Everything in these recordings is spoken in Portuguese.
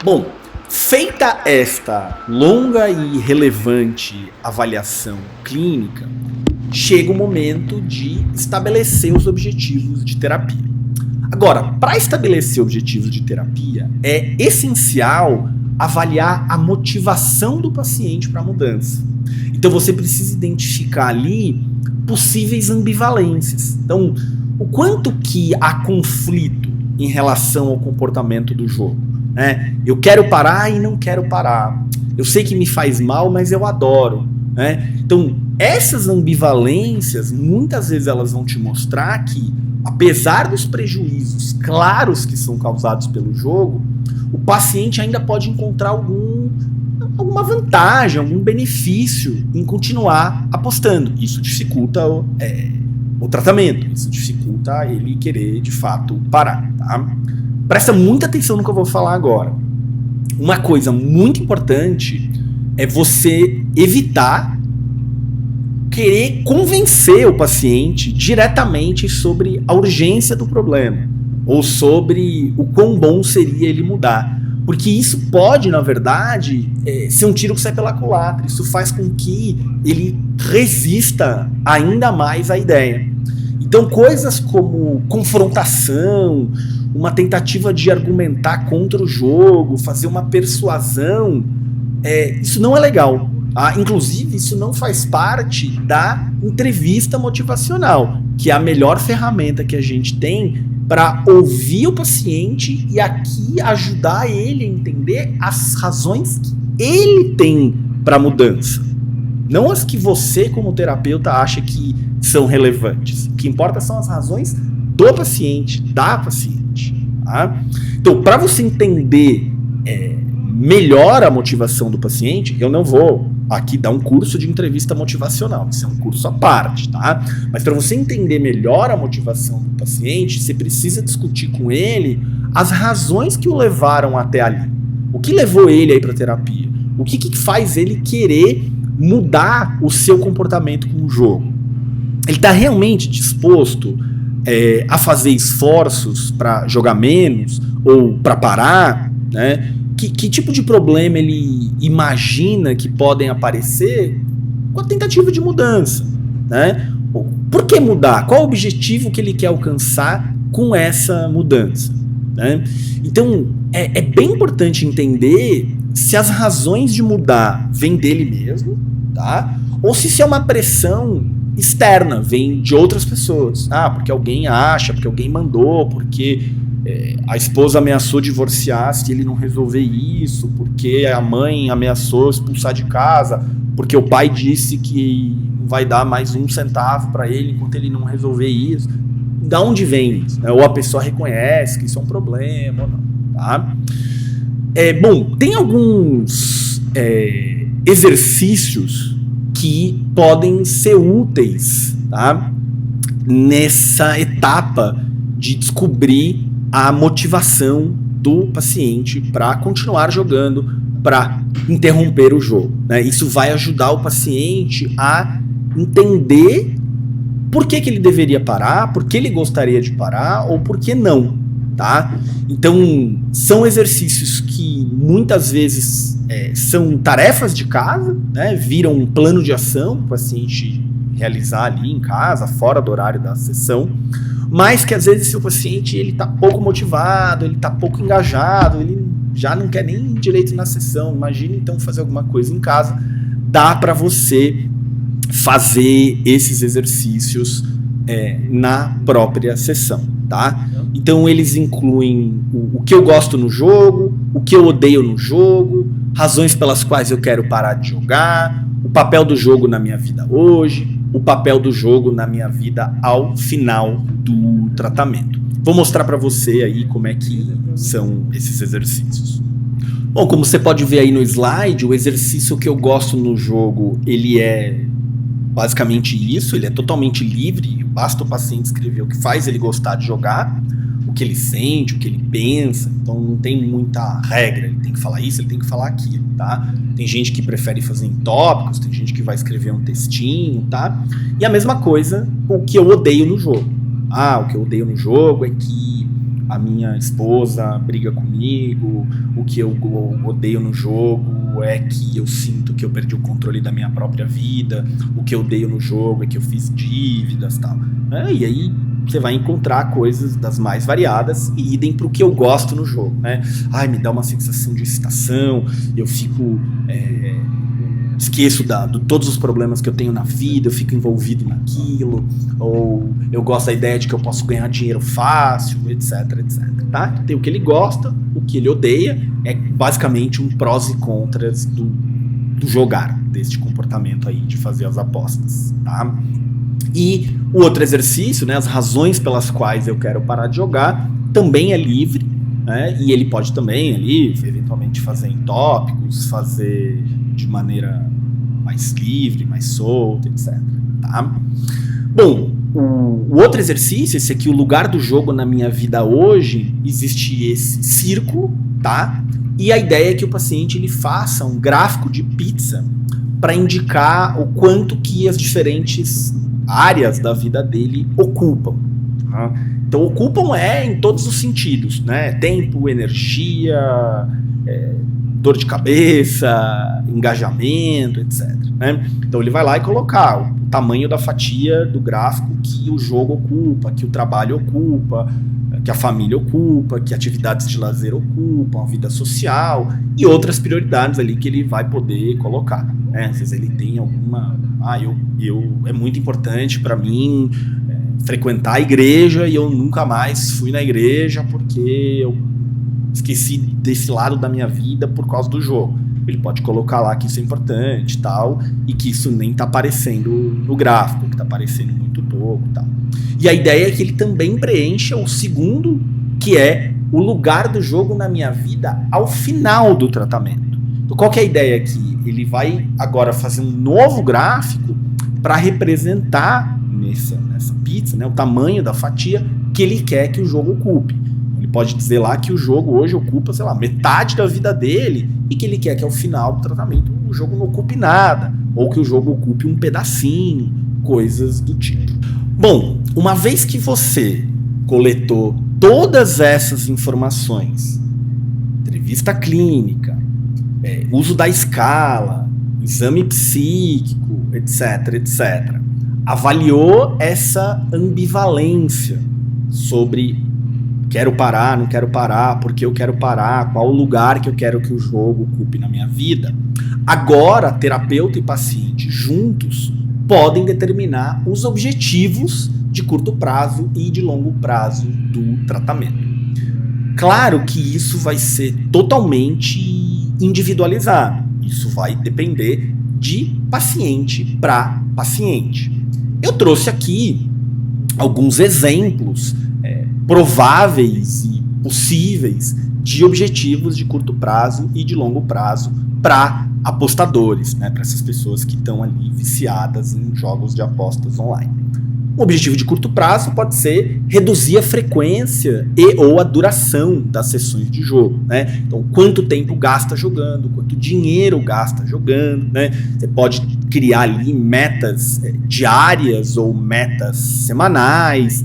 Bom, feita esta longa e relevante avaliação clínica, chega o momento de estabelecer os objetivos de terapia. Agora, para estabelecer objetivos de terapia, é essencial avaliar a motivação do paciente para a mudança. Então você precisa identificar ali possíveis ambivalências. Então, o quanto que há conflito em relação ao comportamento do jogo, né? Eu quero parar e não quero parar. Eu sei que me faz mal, mas eu adoro, né? Então, essas ambivalências, muitas vezes elas vão te mostrar que, apesar dos prejuízos claros que são causados pelo jogo, o paciente ainda pode encontrar alguma vantagem, algum benefício em continuar apostando. Isso dificulta o tratamento, isso dificulta ele querer de fato parar, tá? Presta muita atenção no que eu vou falar agora. Uma coisa muito importante é você evitar querer convencer o paciente diretamente sobre a urgência do problema ou sobre o quão bom seria ele mudar. Porque isso pode, na verdade, ser um tiro que sai pela culatra. Isso faz com que ele resista ainda mais à ideia. Então, coisas como confrontação, uma tentativa de argumentar contra o jogo, fazer uma persuasão, isso não é legal. Inclusive, isso não faz parte da entrevista motivacional, que é a melhor ferramenta que a gente tem para ouvir o paciente e aqui ajudar ele a entender as razões que ele tem para a mudança. Não as que você, como terapeuta, acha que são relevantes. O que importa são as razões do paciente, da paciente. Tá? Então, para você entender melhor a motivação do paciente, eu não vou aqui dar um curso de entrevista motivacional, isso é um curso à parte, tá? Mas para você entender melhor a motivação do paciente, você precisa discutir com ele as razões que o levaram até ali. O que levou ele aí para terapia? O que faz ele querer mudar o seu comportamento com o jogo? Ele está realmente disposto a fazer esforços para jogar menos ou para parar, né? Que tipo de problema ele imagina que podem aparecer com a tentativa de mudança, né? Por que mudar? Qual o objetivo que ele quer alcançar com essa mudança, né? Então, é bem importante entender se as razões de mudar vêm dele mesmo, tá? Ou se é uma pressão externa, vem de outras pessoas. Porque alguém acha, porque alguém mandou, porque a esposa ameaçou divorciar se ele não resolver isso, porque a mãe ameaçou expulsar de casa, porque o pai disse que não vai dar mais um centavo para ele enquanto ele não resolver isso. Da onde vem isso? Ou a pessoa reconhece que isso é um problema ou não, tá? Bom, tem alguns exercícios que podem ser úteis, tá? Nessa etapa de descobrir a motivação do paciente para continuar jogando, para interromper o jogo, né? Isso vai ajudar o paciente a entender por que ele deveria parar, por que ele gostaria de parar ou por que não, tá? Então, são exercícios que muitas vezes são tarefas de casa, né? Viram um plano de ação para o paciente realizar ali em casa, fora do horário da sessão, mas que às vezes se o paciente ele está pouco motivado, ele está pouco engajado, ele já não quer nem direito na sessão, imagina então fazer alguma coisa em casa, dá para você fazer esses exercícios na própria sessão, tá? Então eles incluem o que eu gosto no jogo, o que eu odeio no jogo, razões pelas quais eu quero parar de jogar, o papel do jogo na minha vida hoje, o papel do jogo na minha vida ao final do tratamento. Vou mostrar para você aí como é que são esses exercícios. Bom, como você pode ver aí no slide, o exercício que eu gosto no jogo, ele é basicamente isso, ele é totalmente livre, basta o paciente escrever o que faz ele gostar de jogar, o que ele sente, o que ele pensa, então não tem muita regra, ele tem que falar isso, ele tem que falar aquilo, tá? Tem gente que prefere fazer em tópicos, tem gente que vai escrever um textinho, tá? E a mesma coisa o que eu odeio no jogo. O que eu odeio no jogo é que a minha esposa briga comigo, o que eu odeio no jogo é que eu sinto que eu perdi o controle da minha própria vida, o que eu odeio no jogo é que eu fiz dívidas e tal. E aí você vai encontrar coisas das mais variadas e idem pro que eu gosto no jogo, né? Ai, me dá uma sensação de excitação, eu fico... esqueço de todos os problemas que eu tenho na vida, eu fico envolvido naquilo, ou eu gosto da ideia de que eu posso ganhar dinheiro fácil, etc, etc, tá? Tem o que ele gosta, o que ele odeia, é basicamente um prós e contras do jogar, deste comportamento aí de fazer as apostas, tá? E o outro exercício, né, as razões pelas quais eu quero parar de jogar, também é livre, né? E ele pode também ali, eventualmente, fazer em tópicos, fazer de maneira mais livre, mais solta, etc. Tá? Bom, o outro exercício, esse aqui, o lugar do jogo na minha vida hoje, existe esse círculo, tá? E a ideia é que o paciente ele faça um gráfico de pizza para indicar o quanto que as diferentes áreas da vida dele ocupam. Tá? Então, ocupam em todos os sentidos, né? Tempo, energia, dor de cabeça, engajamento, etc. Né? Então ele vai lá e colocar o tamanho da fatia do gráfico que o jogo ocupa, que o trabalho ocupa, que a família ocupa, que atividades de lazer ocupam, a vida social e outras prioridades ali que ele vai poder colocar. Né? Às vezes ele tem alguma... é muito importante para mim frequentar a igreja e eu nunca mais fui na igreja porque eu esqueci desse lado da minha vida por causa do jogo. Ele pode colocar lá que isso é importante e tal, e que isso nem tá aparecendo no gráfico, que tá aparecendo muito pouco e tal. E a ideia é que ele também preencha o segundo, que é o lugar do jogo na minha vida ao final do tratamento. Então qual que é a ideia aqui? Ele vai agora fazer um novo gráfico para representar nessa pizza, né, o tamanho da fatia que ele quer que o jogo ocupe. Ele pode dizer lá que o jogo hoje ocupa, sei lá, metade da vida dele e que ele quer que ao final do tratamento o jogo não ocupe nada, ou que o jogo ocupe um pedacinho, coisas do tipo. Bom, uma vez que você coletou todas essas informações, entrevista clínica, uso da escala, exame psíquico, etc, etc, avaliou essa ambivalência sobre quero parar, não quero parar, por que eu quero parar, qual o lugar que eu quero que o jogo ocupe na minha vida. Agora, terapeuta e paciente juntos podem determinar os objetivos de curto prazo e de longo prazo do tratamento. Claro que isso vai ser totalmente individualizado. Isso vai depender de paciente para paciente. Eu trouxe aqui alguns exemplos prováveis e possíveis de objetivos de curto prazo e de longo prazo para apostadores, né, para essas pessoas que estão ali viciadas em jogos de apostas online. Um objetivo de curto prazo pode ser reduzir a frequência e ou a duração das sessões de jogo, né? Então, quanto tempo gasta jogando, quanto dinheiro gasta jogando, né? Você pode criar ali metas diárias ou metas semanais,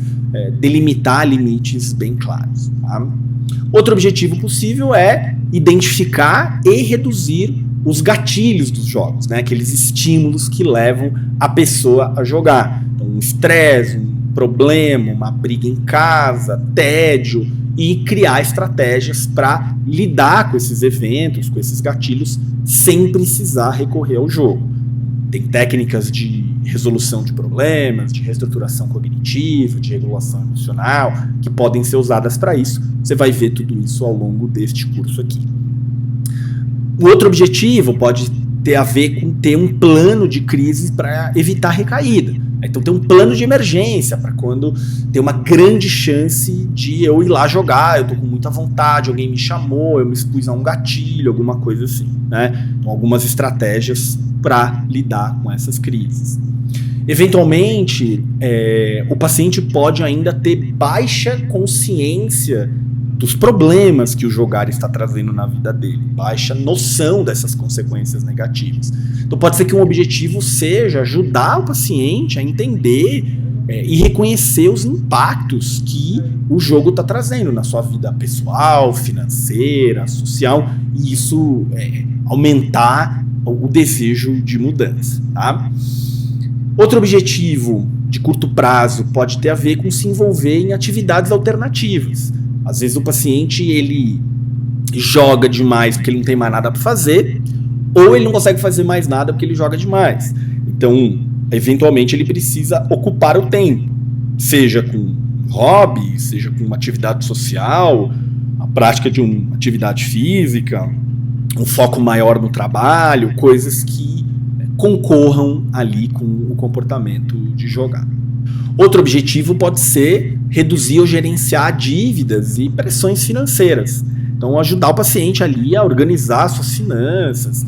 delimitar limites bem claros. Tá? Outro objetivo possível é identificar e reduzir os gatilhos dos jogos, né? Aqueles estímulos que levam a pessoa a jogar. Então, um estresse, um problema, uma briga em casa, tédio, e criar estratégias para lidar com esses eventos, com esses gatilhos, sem precisar recorrer ao jogo. Tem técnicas de resolução de problemas, de reestruturação cognitiva, de regulação emocional, que podem ser usadas para isso. Você vai ver tudo isso ao longo deste curso aqui. O outro objetivo pode ter a ver com ter um plano de crise para evitar recaída. Então ter um plano de emergência para quando tem uma grande chance de eu ir lá jogar, eu tô com muita vontade, alguém me chamou, eu me expus a um gatilho, alguma coisa assim, né? Então, algumas estratégias para lidar com essas crises. Eventualmente, o paciente pode ainda ter baixa consciência dos problemas que o jogar está trazendo na vida dele, baixa noção dessas consequências negativas. Então pode ser que um objetivo seja ajudar o paciente a entender e reconhecer os impactos que o jogo está trazendo na sua vida pessoal, financeira, social, e isso aumentar o desejo de mudança, tá? Outro objetivo de curto prazo pode ter a ver com se envolver em atividades alternativas. Às vezes o paciente ele joga demais porque ele não tem mais nada para fazer, ou ele não consegue fazer mais nada porque ele joga demais. Então, eventualmente ele precisa ocupar o tempo, seja com hobby, seja com uma atividade social, a prática de uma atividade física, um foco maior no trabalho, coisas que concorram ali com o comportamento de jogar. Outro objetivo pode ser reduzir ou gerenciar dívidas e pressões financeiras. Então, ajudar o paciente ali a organizar suas finanças,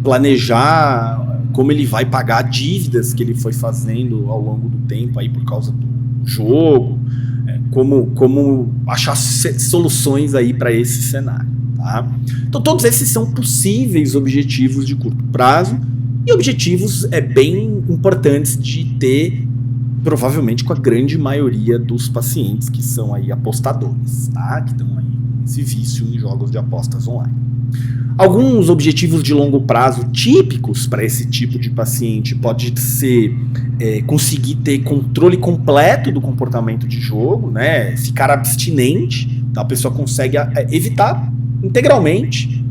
planejar como ele vai pagar dívidas que ele foi fazendo ao longo do tempo aí por causa do jogo, como achar soluções aí para esse cenário, tá? Então, todos esses são possíveis objetivos de curto prazo e objetivos bem importantes de ter, provavelmente com a grande maioria dos pacientes que são aí apostadores, tá? Que estão aí esse vício em jogos de apostas online. Alguns objetivos de longo prazo típicos para esse tipo de paciente pode ser conseguir ter controle completo do comportamento de jogo, né? Ficar abstinente, então a pessoa consegue evitar integralmente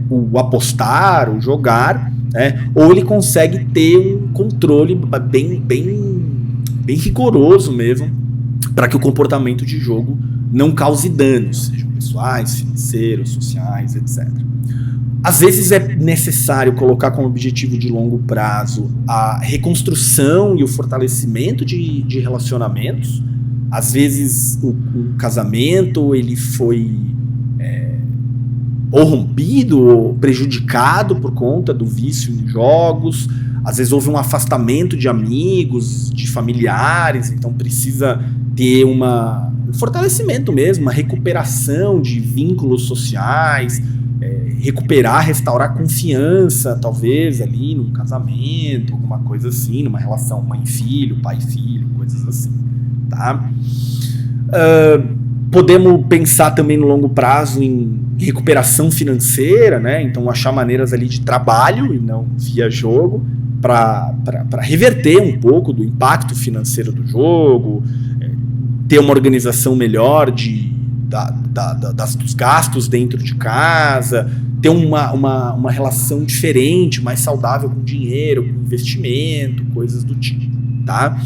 o apostar, o jogar, né? Ou ele consegue ter um controle bem rigoroso mesmo para que o comportamento de jogo não cause danos, sejam pessoais, financeiros, sociais, etc. Às vezes é necessário colocar como objetivo de longo prazo a reconstrução e o fortalecimento de relacionamentos. Às vezes o casamento ele foi ou rompido ou prejudicado por conta do vício em jogos. Às vezes houve um afastamento de amigos, de familiares, então precisa ter um fortalecimento mesmo, uma recuperação de vínculos sociais, recuperar, restaurar confiança, talvez ali num casamento, alguma coisa assim, numa relação mãe-filho, pai-filho, coisas assim, tá? Podemos pensar também no longo prazo em recuperação financeira, né? Então achar maneiras ali de trabalho e não via jogo, para reverter um pouco do impacto financeiro do jogo, ter uma organização melhor dos gastos dentro de casa, ter uma relação diferente, mais saudável com dinheiro, com investimento, coisas do tipo, tá?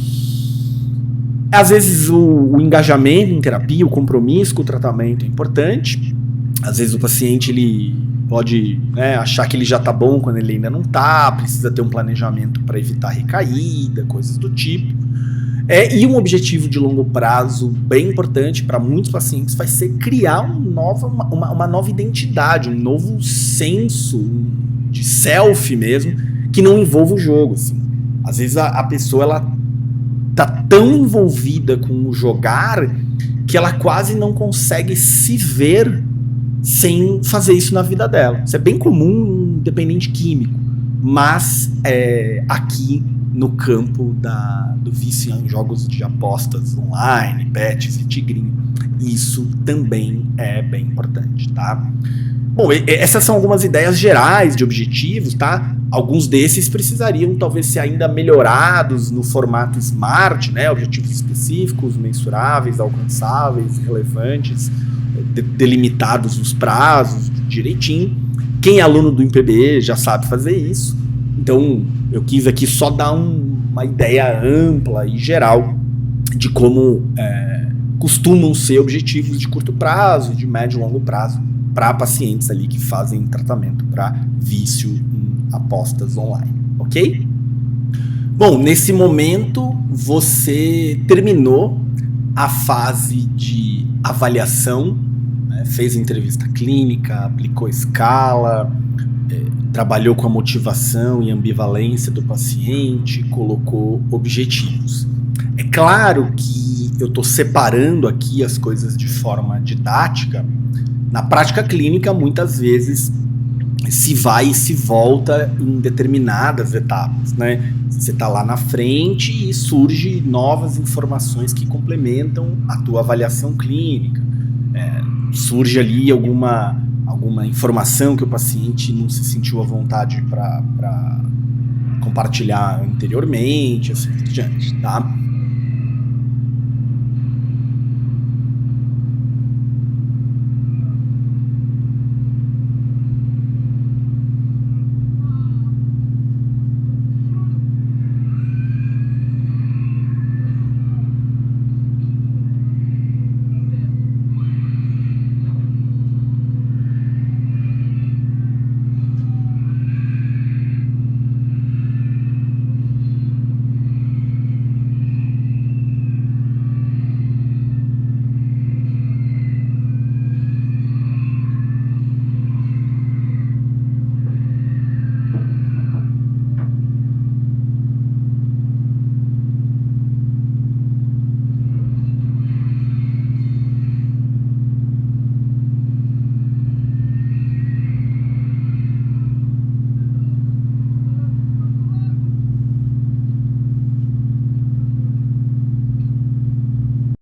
Às vezes o engajamento em terapia, o compromisso com o tratamento é importante. Às vezes o paciente ele pode achar que ele já está bom quando ele ainda não está, precisa ter um planejamento para evitar recaída, coisas do tipo. E um objetivo de longo prazo bem importante para muitos pacientes vai ser criar uma nova identidade, um novo senso de self mesmo, que não envolva o jogo. Assim. Às vezes a pessoa ela tá tão envolvida com o jogar que ela quase não consegue se ver sem fazer isso na vida dela. Isso é bem comum em dependente químico, mas aqui no campo do vício em jogos de apostas online, bets e tigrinho, isso também é bem importante, tá? Bom, essas são algumas ideias gerais de objetivos, tá? Alguns desses precisariam talvez ser ainda melhorados no formato SMART, né? Objetivos específicos, mensuráveis, alcançáveis, relevantes, delimitados os prazos direitinho. Quem é aluno do MPB já sabe fazer isso. Então, eu quis aqui só dar uma ideia ampla e geral de como costumam ser objetivos de curto prazo, de médio e longo prazo, para pacientes ali que fazem tratamento para vício em apostas online, ok? Bom, nesse momento você terminou a fase de avaliação, né? Fez entrevista clínica, aplicou escala, trabalhou com a motivação e ambivalência do paciente, colocou objetivos. É claro que eu estou separando aqui as coisas de forma didática. Na prática clínica, muitas vezes, se vai e se volta em determinadas etapas, né? Você está lá na frente e surge novas informações que complementam a tua avaliação clínica. Surge ali alguma informação que o paciente não se sentiu à vontade para compartilhar anteriormente, assim por diante, tá?